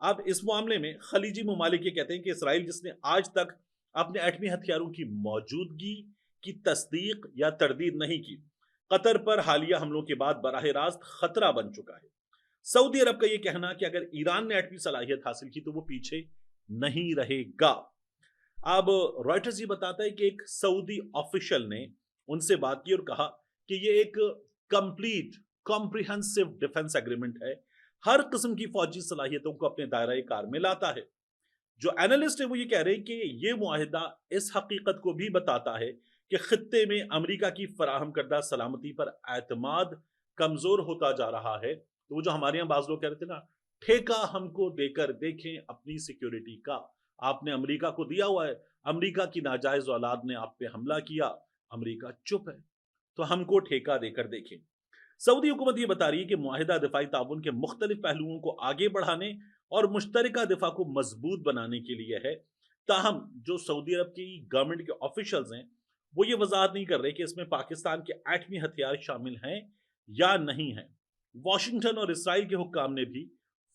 اب اس معاملے میں خلیجی ممالک یہ کہتے ہیں کہ اسرائیل جس نے آج تک اپنے ایٹمی ہتھیاروں کی موجودگی کی تصدیق یا تردید نہیں کی، قطر پر حالیہ حملوں کے بعد براہ راست خطرہ بن چکا ہے۔ سعودی عرب کا یہ کہنا کہ اگر ایران نے ایٹمی صلاحیت حاصل کی تو وہ پیچھے نہیں رہے گا۔ اب رائٹرز یہ بتاتا ہے کہ ایک سعودی آفیشل نے ان سے بات کی اور کہا کہ یہ ایک کمپلیٹ کمپریہنسو ڈیفنس ایگریمنٹ ہے، ہر قسم کی فوجی صلاحیتوں کو اپنے دائرۂ کار میں لاتا ہے۔ جو اینالسٹ ہے وہ یہ کہہ رہے ہیں کہ یہ معاہدہ اس حقیقت کو بھی بتاتا ہے کہ خطے میں امریکہ کی فراہم کردہ سلامتی پر اعتماد کمزور ہوتا جا رہا ہے۔ تو وہ جو ہمارے یہاں بعض لوگ کہہ رہے تھے نا، ٹھیکہ ہم کو دے کر دیکھیں اپنی سیکیورٹی کا، آپ نے امریکہ کو دیا ہوا ہے، امریکہ کی ناجائز اولاد نے آپ پہ حملہ کیا، امریکہ چپ ہے، تو ہم کو ٹھیکہ دے کر دیکھیں۔ سعودی حکومت یہ بتا رہی ہے کہ معاہدہ دفاعی تعاون کے مختلف پہلوؤں کو آگے بڑھانے اور مشترکہ دفاع کو مضبوط بنانے کے لیے ہے۔ تاہم جو سعودی عرب کی گورنمنٹ کے آفیشلز ہیں وہ یہ وضاحت نہیں کر رہے کہ اس میں پاکستان کے ایٹمی ہتھیار شامل ہیں یا نہیں ہیں۔ واشنگٹن اور اسرائیل کے حکام نے بھی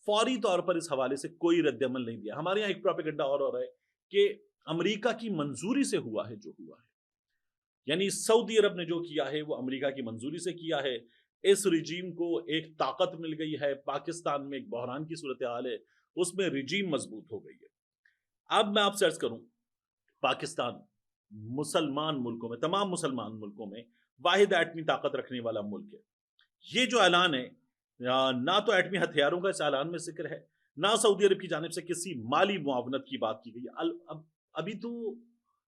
فوری طور پر اس حوالے سے کوئی رد عمل نہیں دیا۔ ہمارے یہاں ایک پروپیگنڈا اور ہو رہا ہے کہ امریکہ کی منظوری سے ہوا ہے جو ہوا ہے، یعنی سعودی عرب نے جو کیا ہے وہ امریکہ کی منظوری سے کیا ہے۔ اس رجیم کو ایک طاقت مل گئی ہے، پاکستان میں ایک بحران کی صورتحال ہے، اس میں رجیم مضبوط ہو گئی ہے۔ اب میں آپ سے عرض کروں، پاکستان مسلمان ملکوں میں، تمام مسلمان ملکوں میں واحد ایٹمی طاقت رکھنے والا ملک ہے۔ یہ جو اعلان ہے، نہ تو ایٹمی ہتھیاروں کا اس اعلان میں ذکر ہے، نہ سعودی عرب کی جانب سے کسی مالی معاونت کی بات کی گئی ہے۔ ابھی تو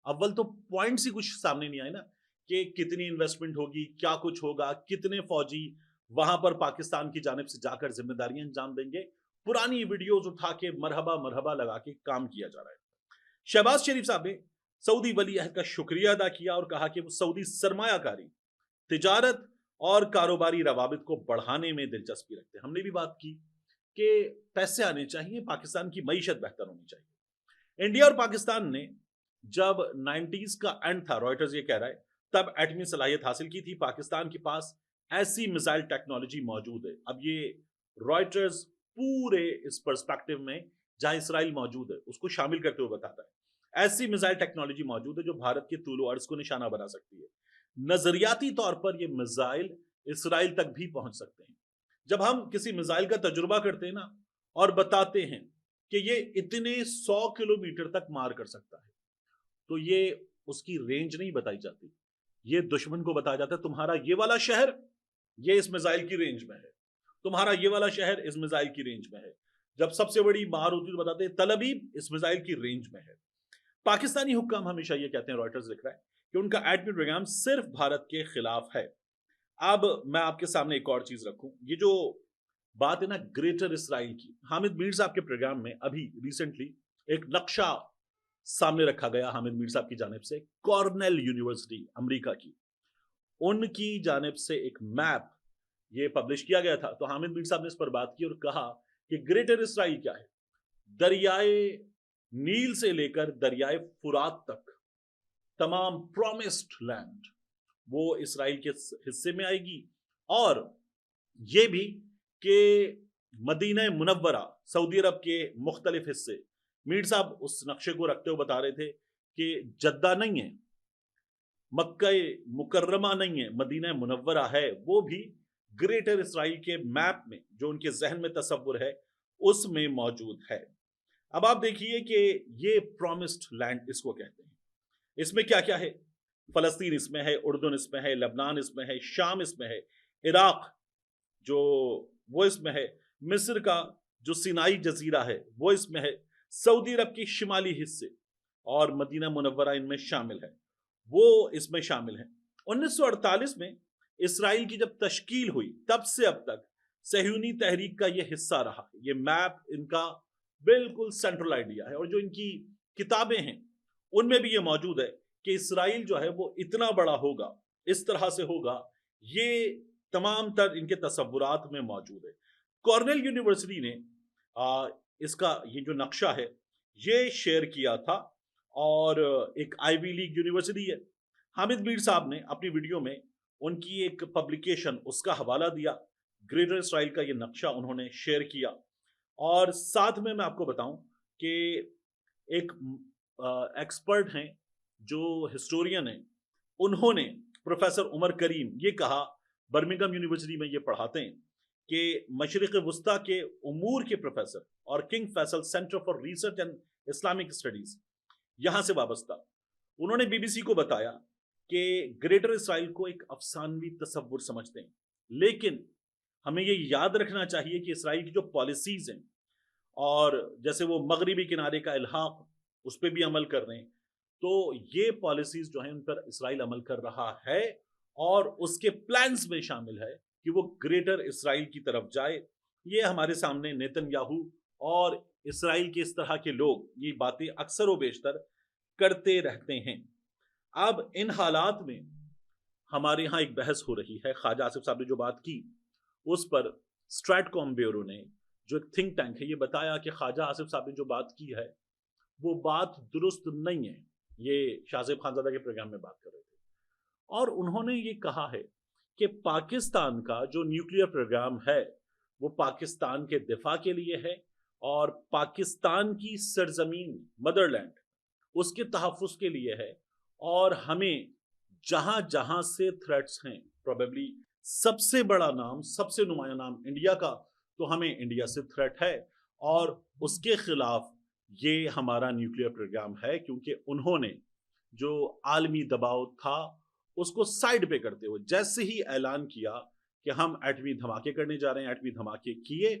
اول تو پوائنٹس ہی کچھ سامنے نہیں آئے نا کہ کتنی انویسٹمنٹ ہوگی، کیا کچھ ہوگا، کتنے فوجی وہاں پر پاکستان کی جانب سے جا کر ذمہ داریاں انجام دیں گے۔ پرانی ویڈیوز اٹھا کے مرحبا مرحبا لگا کے کام کیا جا رہا ہے۔ شہباز شریف صاحب نے سعودی ولی عہد کا شکریہ ادا کیا اور کہا کہ وہ سعودی سرمایہ کاری، تجارت اور کاروباری روابط کو بڑھانے میں دلچسپی رکھتے ہیں۔ ہم نے بھی بات کی کہ پیسے آنے چاہیے، پاکستان کی معیشت بہتر ہونی چاہیے۔ انڈیا اور پاکستان نے جب 90s کا اینڈ تھا، رائٹرز یہ کہہ رہا ہے، تب ایٹمی صلاحیت حاصل کی تھی۔ پاکستان کے پاس ایسی میزائل ٹیکنالوجی موجود ہے۔ اب یہ رائٹرز پورے اس پرسپیکٹو میں جہاں اسرائیل موجود ہے اس کو شامل کرتے ہوئے بتاتا ہے، ایسی میزائل ٹیکنالوجی موجود ہے جو بھارت کے طول و عرض کو نشانہ بنا سکتی ہے۔ نظریاتی طور پر یہ میزائل اسرائیل تک بھی پہنچ سکتے ہیں۔ جب ہم کسی میزائل کا تجربہ کرتے ہیں نا اور بتاتے ہیں کہ یہ اتنے 100 کلومیٹر تک مار کر سکتا ہے، تو یہ اس کی رینج نہیں بتائی جاتی، یہ دشمن کو بتایا جاتا ہے تمہارا یہ والا شہر یہ اس میزائل کی رینج میں ہے، تمہارا یہ والا شہر اس میزائل کی رینج میں ہے۔ جب سب سے بڑی مار ہوتی ہے تو بتاتے ہیں تل ابیب اس میزائل کی رینج میں ہے۔ پاکستانی حکام ہمیشہ یہ کہتے ہیں، رائٹرز لکھ رہا ہے، کہ ان کا ایٹمی پروگرام صرف بھارت کے خلاف ہے۔ اب میں آپ کے سامنے ایک اور چیز رکھوں، یہ جو بات ہے نا گریٹر اسرائیل کی، حامد میر صاحب کے پروگرام میں ابھی ریسنٹلی ایک نقشہ سامنے رکھا گیا حامد میر صاحب کی جانب سے، کارنیل یونیورسٹی امریکہ کی، ان کی جانب سے ایک میپ یہ پبلش کیا گیا تھا۔ تو حامد میر صاحب نے اس پر بات کی اور کہا کہ گریٹر اسرائیل کیا ہے، دریائے نیل سے لے کر دریائے فرات تک تمام پرومسڈ لینڈ وہ اسرائیل کے حصے میں آئے گی، اور یہ بھی کہ مدینہ منورہ سعودی عرب کے مختلف حصے، میر صاحب اس نقشے کو رکھتے ہوئے بتا رہے تھے کہ جدہ نہیں ہے، مکہ مکرمہ نہیں ہے، مدینہ منورہ ہے، وہ بھی گریٹر اسرائیل کے میپ میں جو ان کے ذہن میں تصور ہے اس میں موجود ہے۔ اب آپ دیکھیے کہ یہ پرومسڈ لینڈ اس کو کہتے ہیں، اس میں کیا کیا ہے، فلسطین اس میں ہے، اردن اس میں ہے، لبنان اس میں ہے، شام اس میں ہے، عراق جو وہ اس میں ہے، مصر کا جو سینائی جزیرہ ہے وہ اس میں ہے، سعودی عرب کی شمالی حصے اور مدینہ منورہ ان میں شامل ہے، وہ اس میں شامل ہیں۔ 1948 میں اسرائیل کی جب تشکیل ہوئی تب سے اب تک صہیونی تحریک کا یہ حصہ رہا۔ یہ میپ ان کا بالکل سینٹرل آئیڈیا ہے، اور جو ان کی کتابیں ہیں ان میں بھی یہ موجود ہے کہ اسرائیل جو ہے وہ اتنا بڑا ہوگا، اس طرح سے ہوگا، یہ تمام تر ان کے تصورات میں موجود ہے۔ کارنیل یونیورسٹی نے اس کا یہ جو نقشہ ہے یہ شیئر کیا تھا، اور ایک آئی وی لیگ یونیورسٹی ہے۔ حامد میر صاحب نے اپنی ویڈیو میں ان کی ایک پبلیکیشن اس کا حوالہ دیا، گریٹر اسرائیل کا یہ نقشہ انہوں نے شیئر کیا، اور ساتھ میں آپ کو بتاؤں کہ ایک ایکسپرٹ ہیں جو ہسٹورین ہیں، انہوں نے پروفیسر عمر کریم یہ کہا، برمنگھم یونیورسٹی میں یہ پڑھاتے ہیں کہ مشرق وسطیٰ کے امور کے پروفیسر اور king Faisal centre for research and Islamic studies یہاں سے وابستہ، انہوں نے بی بی سی کو بتایا کہ گریٹر اسرائیل کو ایک افسانوی تصور سمجھتے ہیں، لیکن ہمیں یہ یاد رکھنا چاہیے کہ اسرائیل کی جو پالیسیز ہیں اور جیسے وہ مغربی کنارے کا الحاق اس پہ بھی عمل کر رہے ہیں، تو یہ پالیسیز جو ہیں ان پر اسرائیل عمل کر رہا ہے اور اس کے پلانز میں شامل ہے کہ وہ گریٹر اسرائیل کی طرف جائے۔ یہ ہمارے سامنے نیتن یاہو اور اسرائیل کے اس طرح کے لوگ یہ باتیں اکثر و بیشتر کرتے رہتے ہیں۔ اب ان حالات میں ہمارے ہاں ایک بحث ہو رہی ہے، خواجہ آصف صاحب نے جو بات کی اس پر اسٹریٹ کام بیورو نے جو ایک تھنک ٹینک ہے یہ بتایا کہ خواجہ آصف صاحب نے جو بات کی ہے وہ بات درست نہیں ہے۔ یہ شاہ زیب خانزادہ کے پروگرام میں بات کر رہے تھے اور انہوں نے یہ کہا ہے کہ پاکستان کا جو نیوکلیئر پروگرام ہے وہ پاکستان کے دفاع کے لیے ہے اور پاکستان کی سرزمین مدر لینڈ اس کے تحفظ کے لیے ہے، اور ہمیں جہاں جہاں سے تھریٹس ہیں، پروبیبلی سب سے بڑا نام، سب سے نمایاں نام انڈیا کا، تو ہمیں انڈیا سے تھریٹ ہے اور اس کے خلاف یہ ہمارا نیوکلیئر پروگرام ہے، کیونکہ انہوں نے جو عالمی دباؤ تھا اس کو سائڈ پہ کرتے ہوئے جیسے ہی اعلان کیا کہ ہم ایٹمی دھماکے کرنے جا رہے ہیں، ایٹمی دھماکے کیے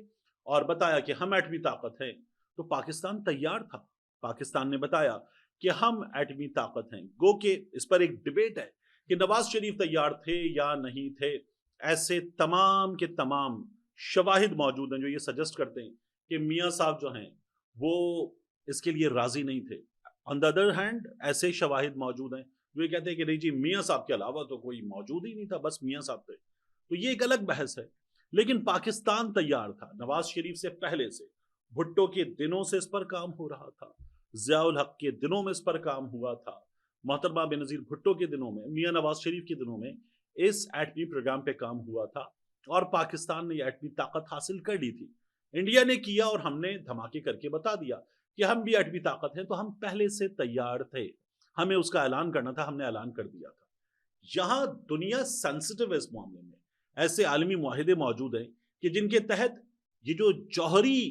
اور بتایا کہ ہم ایٹمی طاقت ہیں، تو پاکستان تیار تھا۔ پاکستان نے بتایا کہ ہم ایٹمی طاقت ہیں، گو کہ اس پر ایک ڈبیٹ ہے کہ نواز شریف تیار تھے یا نہیں تھے۔ ایسے تمام کے تمام شواہد موجود ہیں جو یہ سجسٹ کرتے ہیں کہ میاں صاحب جو ہیں وہ اس کے لیے راضی نہیں تھے۔ آن دا ادر ہینڈ ایسے شواہد موجود ہیں جو یہ کہتے ہیں کہ نہیں جی میاں صاحب کے علاوہ تو کوئی موجود ہی نہیں تھا، بس میاں صاحب تھے۔ تو یہ ایک الگ بحث ہے، لیکن پاکستان تیار تھا نواز شریف سے پہلے سے، بھٹو کے دنوں سے اس پر کام ہو رہا تھا، ضیاء الحق کے دنوں میں اس پر کام ہوا تھا، محترمہ بینظیر بھٹو کے دنوں میں، میاں نواز شریف کے دنوں میں اس ایٹمی پروگرام پہ کام ہوا تھا اور پاکستان نے یہ ایٹمی طاقت حاصل کر لی تھی۔ انڈیا نے کیا اور ہم نے دھماکے کر کے بتا دیا کہ ہم بھی ایٹمی طاقت ہیں، تو ہم پہلے سے تیار تھے، ہمیں اس کا اعلان کرنا تھا، ہم نے اعلان کر دیا تھا۔ یہاں دنیا سینسٹیو ہے اس معاملے میں، ایسے عالمی معاہدے موجود ہیں کہ جن کے تحت یہ جو جوہری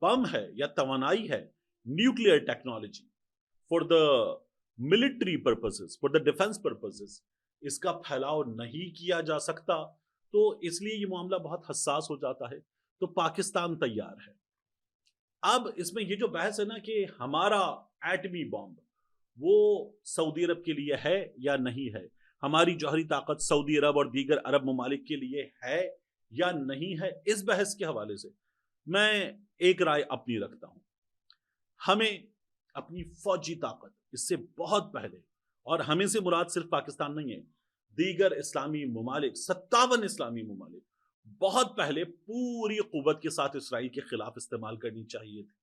بم ہے یا توانائی ہے، nuclear technology for the military purposes, for the defence purposes, اس کا پھیلاؤ نہیں کیا جا سکتا، تو اس لیے یہ معاملہ بہت حساس ہو جاتا ہے۔ تو پاکستان تیار ہے۔ اب اس میں یہ جو بحث ہے نا کہ ہمارا ایٹمی بم وہ سعودی عرب کے لیے ہے یا نہیں ہے، ہماری جوہری طاقت سعودی عرب اور دیگر عرب ممالک کے لیے ہے یا نہیں ہے، اس بحث کے حوالے سے میں ایک رائے اپنی رکھتا ہوں۔ ہمیں اپنی فوجی طاقت اس سے بہت پہلے، اور ہمیں سے مراد صرف پاکستان نہیں ہے، دیگر اسلامی ممالک، 57 اسلامی ممالک، بہت پہلے پوری قوت کے ساتھ اسرائیل کے خلاف استعمال کرنی چاہیے تھی،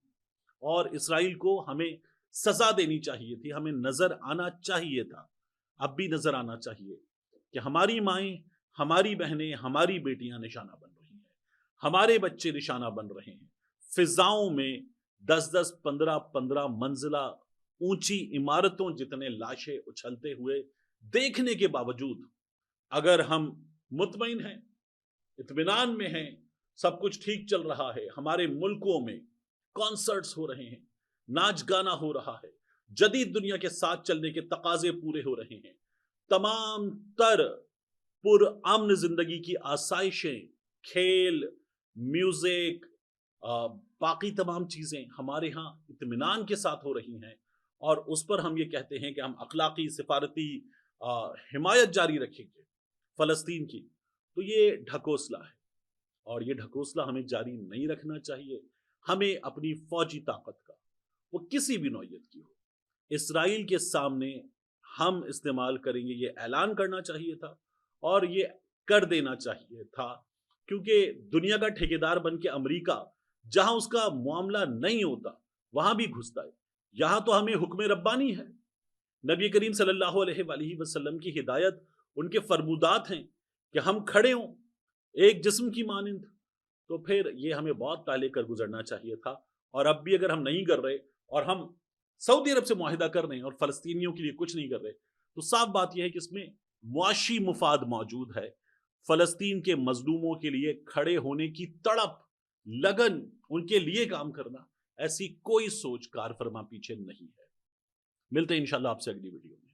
اور اسرائیل کو ہمیں سزا دینی چاہیے تھی، ہمیں نظر آنا چاہیے تھا، اب بھی نظر آنا چاہیے کہ ہماری مائیں، ہماری بہنیں، ہماری بیٹیاں نشانہ بن رہی ہیں، ہمارے بچے نشانہ بن رہے ہیں، فضاؤں میں 10 15 منزلہ اونچی عمارتوں جتنے لاشیں اچھلتے ہوئے دیکھنے کے باوجود اگر ہم مطمئن ہیں، اطمینان میں ہیں، سب کچھ ٹھیک چل رہا ہے، ہمارے ملکوں میں کانسرٹس ہو رہے ہیں، ناچ گانا ہو رہا ہے، جدید دنیا کے ساتھ چلنے کے تقاضے پورے ہو رہے ہیں، تمام تر پر امن زندگی کی آسائشیں، کھیل، میوزک، باقی تمام چیزیں ہمارے ہاں اطمینان کے ساتھ ہو رہی ہیں، اور اس پر ہم یہ کہتے ہیں کہ ہم اخلاقی سفارتی حمایت جاری رکھیں گے فلسطین کی، تو یہ ڈھکوسلا ہے، اور یہ ڈھکوسلا ہمیں جاری نہیں رکھنا چاہیے۔ ہمیں اپنی فوجی طاقت کا، وہ کسی بھی نوعیت کی ہو، اسرائیل کے سامنے ہم استعمال کریں گے، یہ اعلان کرنا چاہیے تھا اور یہ کر دینا چاہیے تھا، کیونکہ دنیا کا ٹھیکیدار بن کے امریکہ جہاں اس کا معاملہ نہیں ہوتا وہاں بھی گھستا ہے۔ یہاں تو ہمیں حکم ربانی ہے، نبی کریم صلی اللہ علیہ وآلہ وسلم کی ہدایت، ان کے فرمودات ہیں کہ ہم کھڑے ہوں ایک جسم کی مانند، تو پھر یہ ہمیں بہت پہلے کر گزرنا چاہیے تھا، اور اب بھی اگر ہم نہیں کر رہے اور ہم سعودی عرب سے معاہدہ کر رہے ہیں اور فلسطینیوں کے لیے کچھ نہیں کر رہے، تو صاف بات یہ ہے کہ اس میں معاشی مفاد موجود ہے۔ فلسطین کے مظلوموں کے لیے کھڑے ہونے کی تڑپ، لگن، ان کے لیے کام کرنا، ایسی کوئی سوچ کار فرما پیچھے نہیں ہے۔ ملتے ہیں انشاءاللہ آپ سے اگلی ویڈیو میں۔